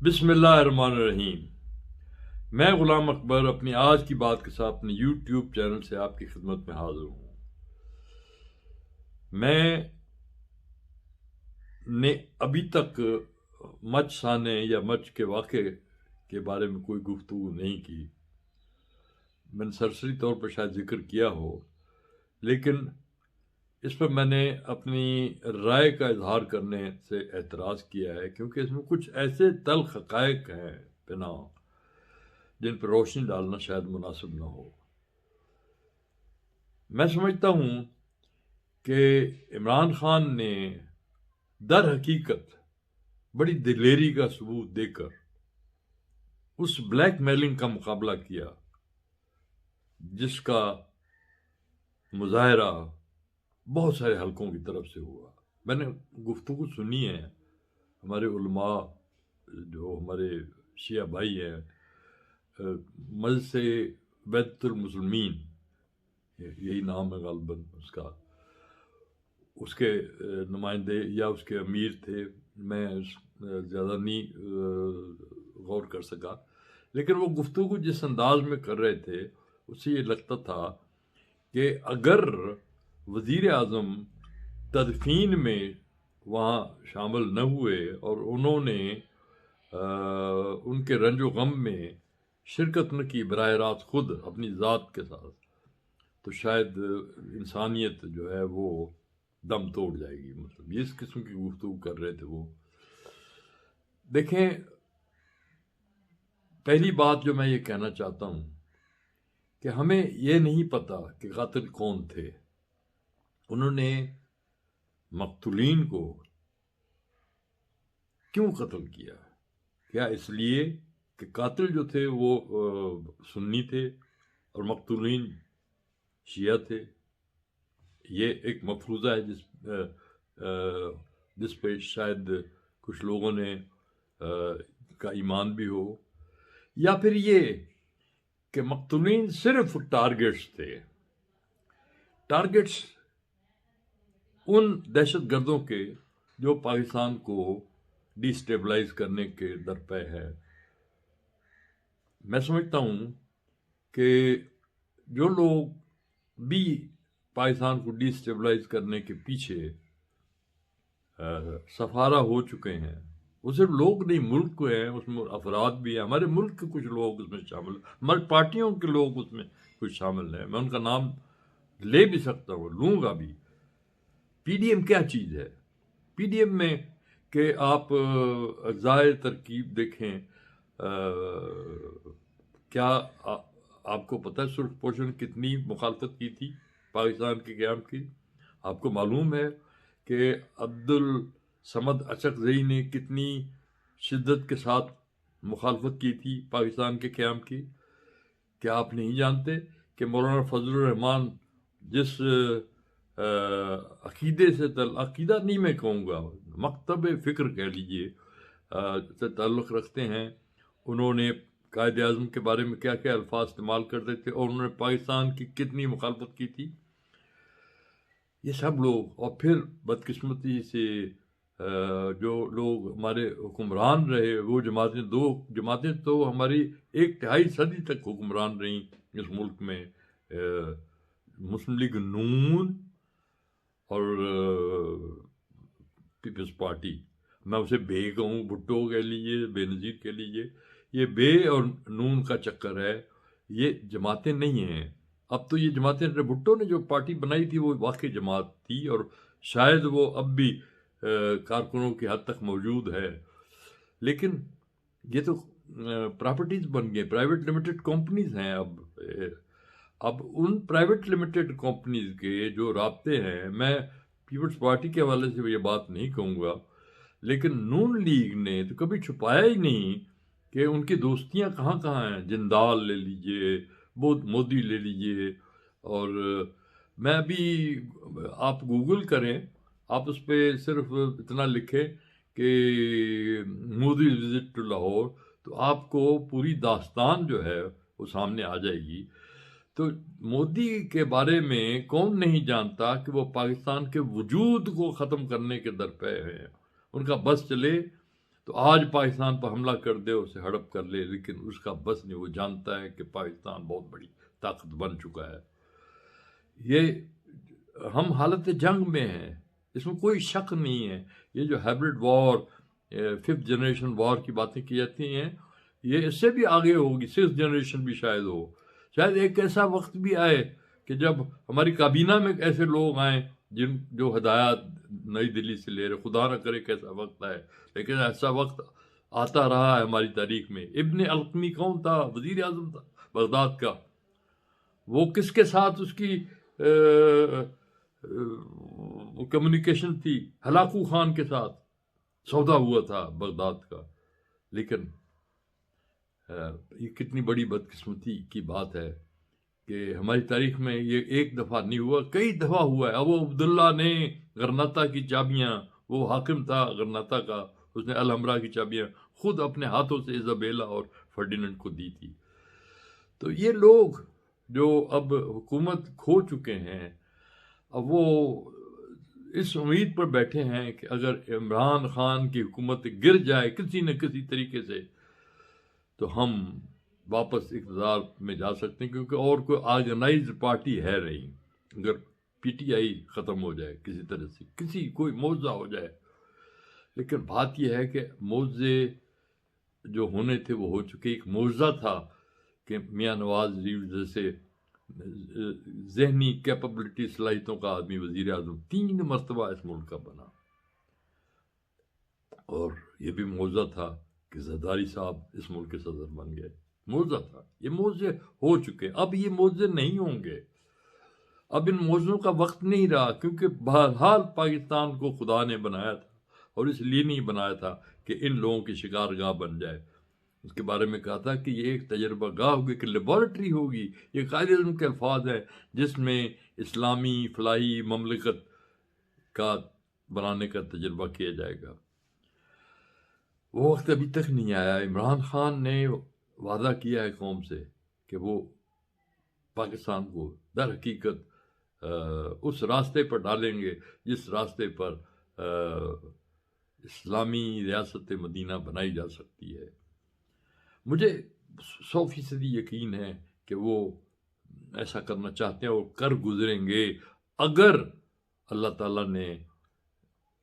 بسم اللہ الرحمن الرحیم۔ میں غلام اکبر اپنی آج کی بات کے ساتھ اپنے یوٹیوب چینل سے آپ کی خدمت میں حاضر ہوں۔ میں نے ابھی تک مچ سانے یا مچ کے واقعے کے بارے میں کوئی گفتگو نہیں کی۔ میں نے سرسری طور پر شاید ذکر کیا ہو، لیکن اس پر میں نے اپنی رائے کا اظہار کرنے سے اعتراض کیا ہے، کیونکہ اس میں کچھ ایسے تلخ حقائق ہیں بنا جن پر روشنی ڈالنا شاید مناسب نہ ہو۔ میں سمجھتا ہوں کہ عمران خان نے در حقیقت بڑی دلیری کا ثبوت دے کر اس بلیک میلنگ کا مقابلہ کیا جس کا مظاہرہ بہت سارے حلقوں کی طرف سے ہوا۔ میں نے گفتگو سنی ہے، ہمارے علماء جو ہمارے شیعہ بھائی ہیں، مجلس بیت المسلمین یہی نام ہے غالباً اس کے نمائندے یا اس کے امیر تھے، میں زیادہ نہیں غور کر سکا، لیکن وہ گفتگو جس انداز میں کر رہے تھے اس سے یہ لگتا تھا کہ اگر وزیر اعظم تدفین میں وہاں شامل نہ ہوئے اور انہوں نے ان کے رنج و غم میں شرکت نہ کی براہ راست خود اپنی ذات کے ساتھ، تو شاید انسانیت جو ہے وہ دم توڑ جائے گی۔ مطلب اس قسم کی گفتگو کر رہے تھے وہ۔ دیکھیں، پہلی بات جو میں یہ کہنا چاہتا ہوں کہ ہمیں یہ نہیں پتا کہ قاتل کون تھے۔ انہوں نے مقتولین کو کیوں قتل کیا؟ کیا اس لیے کہ قاتل جو تھے وہ سنی تھے اور مقتولین شیعہ تھے؟ یہ ایک مفروضہ ہے جس پہ شاید کچھ لوگوں نے کا ایمان بھی ہو، یا پھر یہ کہ مقتولین صرف ٹارگٹس تھے، ٹارگٹس ان دہشت گردوں کے جو پاکستان کو ڈی سٹیبلائز کرنے کے درپے ہے۔ میں سمجھتا ہوں کہ جو لوگ بھی پاکستان کو ڈی سٹیبلائز کرنے کے پیچھے سفارہ ہو چکے ہیں، وہ صرف لوگ نہیں، ملک کو ہیں، اس میں افراد بھی ہیں، ہمارے ملک کے کچھ لوگ اس میں شامل ہیں، ہماری پارٹیوں کے لوگ اس میں کچھ شامل ہیں۔ میں ان کا نام لے بھی سکتا ہوں، لوں گا بھی۔ پی ڈی ایم کیا چیز ہے؟ پی ڈی ایم میں کہ آپ اجزائے ترکیب دیکھیں، کیا آپ کو پتہ ہے سرخ پوشن کتنی مخالفت کی تھی پاکستان کے قیام کی؟ آپ کو معلوم ہے کہ عبدالصمد اچکزئی نے کتنی شدت کے ساتھ مخالفت کی تھی پاکستان کے قیام کی؟ کیا آپ نہیں جانتے کہ مولانا فضل الرحمان جس عقیدے سے عقیدہ نہیں میں کہوں گا، مکتب فکر کہہ لیجئے سے تعلق رکھتے ہیں، انہوں نے قائد اعظم کے بارے میں کیا کیا الفاظ استعمال کرتے تھے اور انہوں نے پاکستان کی کتنی مخالفت کی تھی؟ یہ سب لوگ، اور پھر بدقسمتی سے جو لوگ ہمارے حکمران رہے، وہ دو جماعتیں تو ہماری 1/2 صدی تک حکمران رہیں اس ملک میں، مسلم لیگ نون اور پیپلز پارٹی۔ میں اسے بے کہوں، بھٹو کہہ لیجیے، بے نظیر کہہ لیجیے، یہ بے اور نون کا چکر ہے، یہ جماعتیں نہیں ہیں۔ اب تو یہ جماعتیں، بھٹو نے جو پارٹی بنائی تھی وہ واقعی جماعت تھی، اور شاید وہ اب بھی کارکنوں کی حد تک موجود ہے، لیکن یہ تو پراپرٹیز بن گئے، پرائیویٹ لمیٹڈ کمپنیز ہیں۔ اب ان پرائیویٹ لمیٹڈ کمپنیز کے جو رابطے ہیں، میں پیپلز پارٹی کے حوالے سے یہ بات نہیں کہوں گا، لیکن نون لیگ نے تو کبھی چھپایا ہی نہیں کہ ان کی دوستیاں کہاں کہاں ہیں۔ جندال لے لیجئے، مودی لے لیجئے، اور میں ابھی، آپ گوگل کریں، آپ اس پہ صرف اتنا لکھیں کہ مودی وزٹ ٹو لاہور، تو آپ کو پوری داستان جو ہے وہ سامنے آ جائے گی۔ تو مودی کے بارے میں کون نہیں جانتا کہ وہ پاکستان کے وجود کو ختم کرنے کے درپے ہیں۔ ان کا بس چلے تو تو آج پاکستان پر حملہ کر دے، اسے ہڑپ کر لے، لیکن اس کا بس نہیں، وہ جانتا ہے کہ پاکستان بہت بڑی طاقت بن چکا ہے۔ یہ ہم حالت جنگ میں ہیں، اس میں کوئی شک نہیں ہے۔ یہ جو ہائبرڈ وار، 5th جنریشن وار کی باتیں کی جاتی ہیں، یہ اس سے بھی آگے ہوگی، 6th جنریشن بھی شاید ہو۔ شاید ایک ایسا وقت بھی آئے کہ جب ہماری کابینہ میں ایسے لوگ آئیں جو ہدایات نئی دلی سے لے رہے، خدا نہ کرے کہ ایسا وقت آئے، لیکن ایسا وقت آتا رہا ہے ہماری تاریخ میں۔ ابن القمی کون تھا؟ وزیر اعظم تھا بغداد کا۔ وہ کس کے ساتھ اس کی کمیونیکیشن تھی؟ ہلاکو خان کے ساتھ سودا ہوا تھا بغداد کا۔ لیکن یہ کتنی بڑی بدقسمتی کی بات ہے کہ ہماری تاریخ میں یہ ایک دفعہ نہیں ہوا، کئی دفعہ ہوا ہے۔ ابو عبداللہ نے غرناطہ کی چابیاں، وہ حاکم تھا غرناطہ کا، اس نے الحمرا کی چابیاں خود اپنے ہاتھوں سے ایزابیلا اور فرڈیننڈ کو دی تھی۔ تو یہ لوگ جو اب حکومت کھو چکے ہیں، اب وہ اس امید پر بیٹھے ہیں کہ اگر عمران خان کی حکومت گر جائے کسی نہ کسی طریقے سے تو ہم واپس اقتدار میں جا سکتے ہیں، کیونکہ اور کوئی آرگنائزڈ پارٹی ہے نہیں۔ اگر پی ٹی آئی ختم ہو جائے کسی طرح سے، کوئی معجزہ ہو جائے۔ لیکن بات یہ ہے کہ معجزے جو ہونے تھے وہ ہو چکے۔ ایک معجزہ تھا کہ میاں نواز شریف جیسے ذہنی کیپبلٹی، صلاحیتوں کا آدمی وزیر اعظم 3 مرتبہ اس ملک کا بنا، اور یہ بھی معجزہ تھا کہ زرداری صاحب اس ملک کے صدر بن گئے۔ معجزہ تھا۔ یہ معجزے ہو چکے، اب یہ معجزے نہیں ہوں گے۔ اب ان معجزوں کا وقت نہیں رہا، کیونکہ بہرحال پاکستان کو خدا نے بنایا تھا، اور اس لیے نہیں بنایا تھا کہ ان لوگوں کی شکار گاہ بن جائے۔ اس کے بارے میں کہا تھا کہ یہ ایک تجربہ گاہ ہوگی، کہ لیبارٹری ہوگی۔ یہ قائد اعظم کے الفاظ ہیں، جس میں اسلامی فلاحی مملکت کا بنانے کا تجربہ کیا جائے گا۔ وہ وقت ابھی تک نہیں آیا۔ عمران خان نے وعدہ کیا ہے قوم سے کہ وہ پاکستان کو در حقیقت اس راستے پر ڈالیں گے جس راستے پر اسلامی ریاست مدینہ بنائی جا سکتی ہے۔ مجھے 100% یقین ہے کہ وہ ایسا کرنا چاہتے ہیں اور کر گزریں گے، اگر اللہ تعالیٰ نے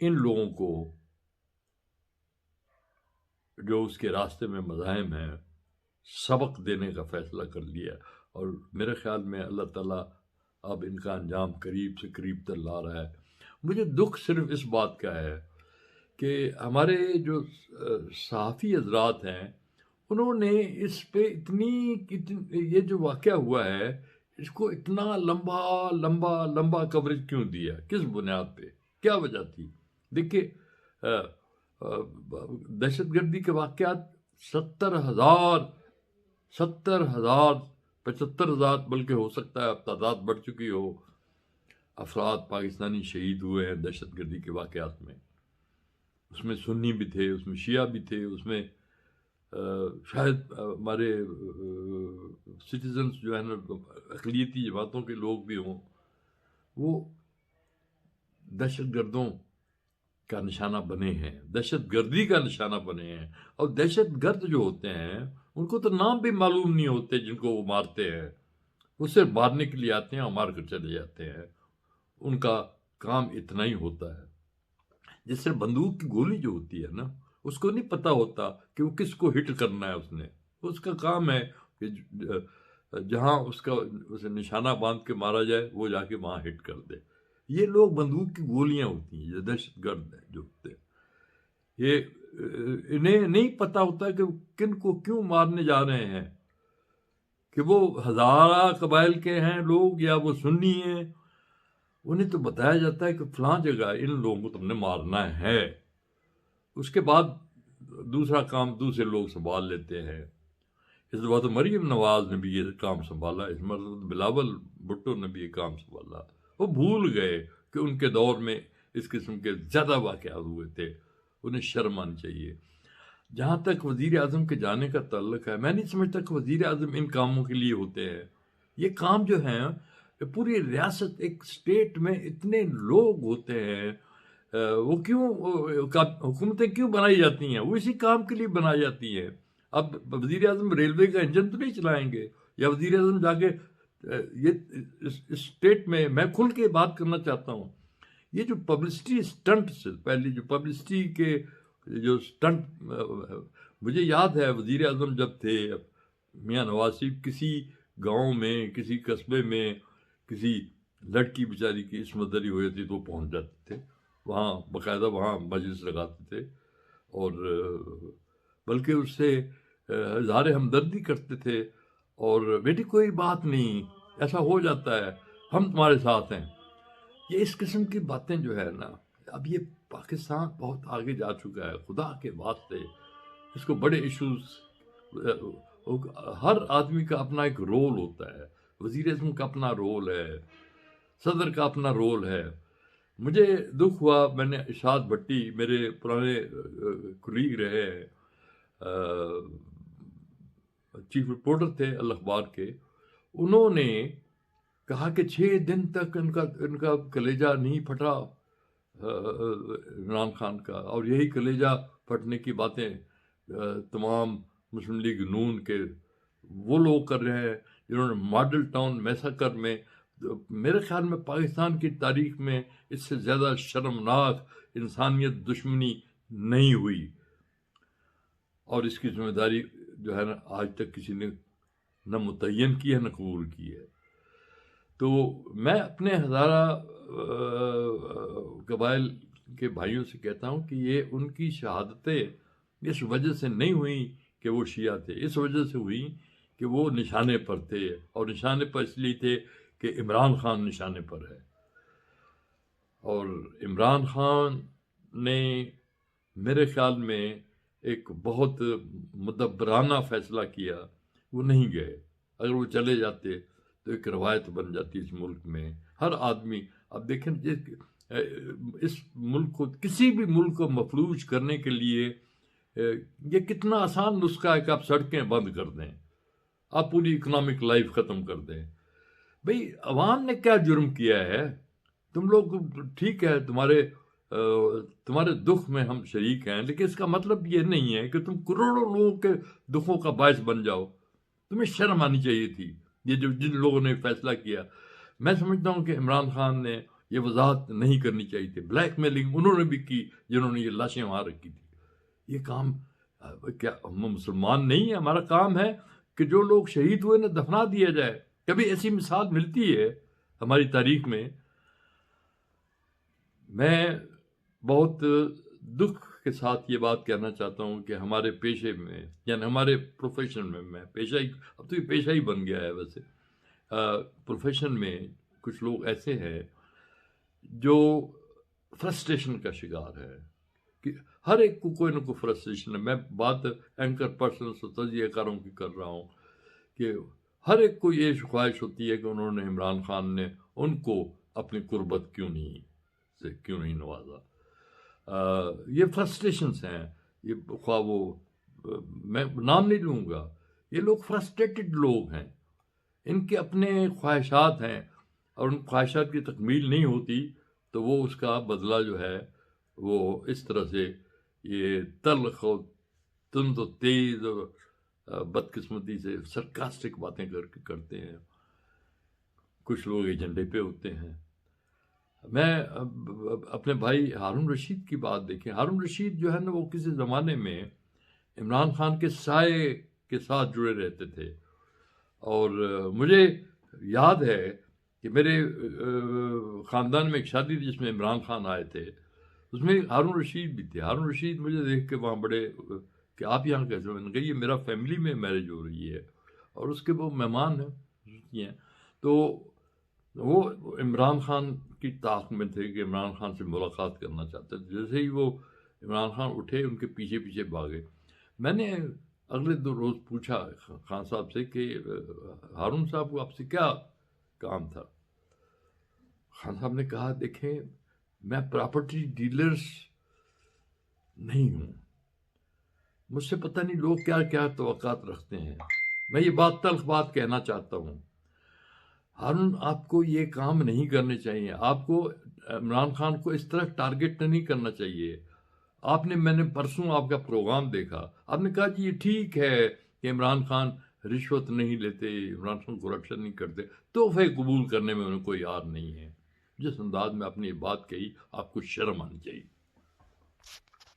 ان لوگوں کو جو اس کے راستے میں مزاحم ہیں سبق دینے کا فیصلہ کر لیا۔ اور میرے خیال میں اللہ تعالیٰ اب ان کا انجام قریب سے قریب تر لا رہا ہے۔ مجھے دکھ صرف اس بات کا ہے کہ ہمارے جو صحافی حضرات ہیں، انہوں نے اس پہ یہ جو واقعہ ہوا ہے اس کو اتنا لمبا کوریج کیوں دیا؟ کس بنیاد پہ؟ کیا وجہ تھی؟ دیکھیے، دہشت گردی کے واقعات 70,000 75,000 بلکہ ہو سکتا ہے اب تعداد بڑھ چکی ہو، افراد پاکستانی شہید ہوئے ہیں دہشت گردی کے واقعات میں۔ اس میں سنی بھی تھے، اس میں شیعہ بھی تھے، اس میں شاید ہمارے سٹیزنز جو ہیں نا، اقلیتی جماعتوں کے لوگ بھی ہوں، وہ دہشت گردوں کا نشانہ بنے ہیں، دہشت گردی کا نشانہ بنے ہیں۔ اور دہشت گرد جو ہوتے ہیں ان کو تو نام بھی معلوم نہیں ہوتے جن کو وہ مارتے ہیں، وہ صرف مارنے کے لیے آتے ہیں اور مار کر چلے جاتے ہیں۔ ان کا کام اتنا ہی ہوتا ہے۔ جس سے بندوق کی گولی جو ہوتی ہے نا، اس کو نہیں پتا ہوتا کہ وہ کس کو ہٹ کرنا ہے۔ اس کا کام ہے کہ جہاں اسے نشانہ باندھ کے مارا جائے وہ جا کے وہاں ہٹ کر دے۔ یہ لوگ بندوق کی گولیاں ہوتی ہیں، یہ دہشت گرد ہیں جو ہوتے ہیں۔ یہ انہیں نہیں پتا ہوتا کہ کن کو کیوں مارنے جا رہے ہیں، کہ وہ ہزارہ قبائل کے ہیں لوگ یا وہ سنی ہیں۔ انہیں تو بتایا جاتا ہے کہ فلاں جگہ ان لوگوں کو تم نے مارنا ہے، اس کے بعد دوسرا کام دوسرے لوگ سنبھال لیتے ہیں۔ اس بات مریم نواز نے بھی یہ کام سنبھالا، اس مرتبہ بلاول بھٹو نے بھی یہ کام سنبھالا۔ وہ بھول گئے کہ ان کے دور میں اس قسم کے زیادہ واقعات ہوئے تھے، انہیں شرم آنی چاہیے۔ جہاں تک وزیر اعظم کے جانے کا تعلق ہے، میں نہیں سمجھتا کہ وزیر اعظم ان کاموں کے لیے ہوتے ہیں۔ یہ کام جو ہیں پوری ریاست، ایک اسٹیٹ میں اتنے لوگ ہوتے ہیں وہ کیوں حکومتیں کیوں بنائی جاتی ہیں؟ وہ اسی کام کے لیے بنائی جاتی ہیں. اب وزیر اعظم ریلوے کا انجن تو نہیں چلائیں گے، یا وزیر اعظم جا کے یہ اسٹیٹ میں کھل کے بات کرنا چاہتا ہوں، یہ جو پبلسٹی اسٹنٹ سے پہلے جو پبلسٹی کے جو اسٹنٹ، مجھے یاد ہے وزیر اعظم جب تھے میاں نواز شریف کسی گاؤں میں، کسی قصبے میں کسی لڑکی بیچاری کی عصمت دری ہو جاتی تو وہ پہنچ جاتے تھے وہاں، باقاعدہ وہاں مجلس لگاتے تھے، اور بلکہ اس سے اظہار ہمدردی کرتے تھے، اور بیٹی کوئی بات نہیں، ایسا ہو جاتا ہے، ہم تمہارے ساتھ ہیں. یہ اس قسم کی باتیں جو ہے نا، اب یہ پاکستان بہت آگے جا چکا ہے خدا کے واسطے. اس کو بڑے ایشوز، ہر آدمی کا اپنا ایک رول ہوتا ہے، وزیر اعظم کا اپنا رول ہے، صدر کا اپنا رول ہے. مجھے دکھ ہوا، میں نے اشاد بھٹی میرے پرانے کولیگ رہے ہیں، چیف رپورٹر تھے الاخبار کے، انہوں نے کہا کہ 6 دن تک ان کا کلیجہ نہیں پھٹا عمران خان کا، اور یہی کلیجہ پھٹنے کی باتیں تمام مسلم لیگ نون کے وہ لوگ کر رہے ہیں جنہوں نے ماڈل ٹاؤن میساکر میں، میرے خیال میں پاکستان کی تاریخ میں اس سے زیادہ شرمناک انسانیت دشمنی نہیں ہوئی، اور اس کی ذمہ داری جو ہے نا آج تک کسی نے نہ متعین کی ہے نہ قبول کی ہے. تو میں اپنے ہزارہ قبائل کے بھائیوں سے کہتا ہوں کہ یہ ان کی شہادتیں اس وجہ سے نہیں ہوئیں کہ وہ شیعہ تھے، اس وجہ سے ہوئی کہ وہ نشانے پر تھے، اور نشانے پر اس لیے تھے کہ عمران خان نشانے پر ہے. اور عمران خان نے میرے خیال میں ایک بہت مدبرانہ فیصلہ کیا، وہ نہیں گئے. اگر وہ چلے جاتے تو ایک روایت بن جاتی اس ملک میں. ہر آدمی، اب دیکھیں اس ملک کو، کسی بھی ملک کو مفلوج کرنے کے لیے یہ کتنا آسان نسخہ ہے کہ آپ سڑکیں بند کر دیں، آپ پوری اکنامک لائف ختم کر دیں. بھئی عوام نے کیا جرم کیا ہے؟ تم لوگ ٹھیک ہے، تمہارے دکھ میں ہم شریک ہیں، لیکن اس کا مطلب یہ نہیں ہے کہ تم کروڑوں لوگوں کے دکھوں کا باعث بن جاؤ. تمہیں شرم آنی چاہیے تھی یہ جن لوگوں نے فیصلہ کیا. میں سمجھتا ہوں کہ عمران خان نے یہ وضاحت نہیں کرنی چاہیے تھی. بلیک میلنگ انہوں نے بھی کی جنہوں نے یہ لاشیں وہاں رکھی تھی. یہ کام کیا ہم مسلمان نہیں ہیں؟ ہمارا کام ہے کہ جو لوگ شہید ہوئے انہیں دفنا دیا جائے. کبھی ایسی مثال ملتی ہے ہماری تاریخ میں؟ میں بہت دکھ کے ساتھ یہ بات کہنا چاہتا ہوں کہ ہمارے پیشے میں، یعنی ہمارے پروفیشن میں پیشہ ہی، اب تو یہ پیشہ ہی بن گیا ہے ویسے، پروفیشن میں کچھ لوگ ایسے ہیں جو فرسٹریشن کا شکار ہے، کہ ہر ایک کو کوئی نہ کوئی فرسٹریشن ہے. میں بات اینکر پرسنس اور تجزیہ کاروں کی کر رہا ہوں کہ ہر ایک کو یہ خواہش ہوتی ہے کہ انہوں نے عمران خان نے ان کو اپنی قربت کیوں نہیں نوازا. یہ فرسٹریشنز ہیں، یہ خواہ وہ میں نام نہیں لوں گا، یہ لوگ فرسٹریٹڈ لوگ ہیں، ان کے اپنے خواہشات ہیں، اور ان خواہشات کی تکمیل نہیں ہوتی تو وہ اس کا بدلہ جو ہے وہ اس طرح سے یہ تلخ اور تند و تیز اور بدقسمتی سے سرکاسٹک باتیں کرتے ہیں. کچھ لوگ ایجنڈے پہ ہوتے ہیں. میں اپنے بھائی ہارون رشید کی بات دیکھیں. ہارون رشید جو ہے نا، وہ کسی زمانے میں عمران خان کے سائے کے ساتھ جڑے رہتے تھے، اور مجھے یاد ہے کہ میرے خاندان میں ایک شادی تھی جس میں عمران خان آئے تھے، اس میں ہارون رشید بھی تھے. ہارون رشید مجھے دیکھ کے وہاں بڑے کہ آپ یہاں کیسے؟ میں نے کہا یہ میرا فیملی میں میرج ہو رہی ہے، اور اس کے وہ مہمان ہیں. تو وہ عمران خان کی طاق میں تھے کہ عمران خان سے ملاقات کرنا چاہتے تھے. جیسے ہی وہ عمران خان اٹھے، ان کے پیچھے پیچھے بھاگے. میں نے اگلے 2 روز پوچھا خان صاحب سے کہ ہارون صاحب کو آپ سے کیا کام تھا؟ خان صاحب نے کہا دیکھیں میں پراپرٹی ڈیلرز نہیں ہوں، مجھ سے پتہ نہیں لوگ کیا کیا توقعات رکھتے ہیں. میں یہ بات تلخ بات کہنا چاہتا ہوں. ہارون آپ کو یہ کام نہیں کرنے چاہیے، آپ کو عمران خان کو اس طرح ٹارگٹ نہیں کرنا چاہیے۔ میں نے پرسوں آپ کا پروگرام دیکھا، آپ نے کہا جی یہ ٹھیک ہے کہ عمران خان رشوت نہیں لیتے، عمران خان کرپشن نہیں کرتے، تحفے قبول کرنے میں انہیں کوئی یار نہیں ہے۔ جس انداز میں آپ نے یہ بات کہی، آپ کو شرم آنی چاہیے۔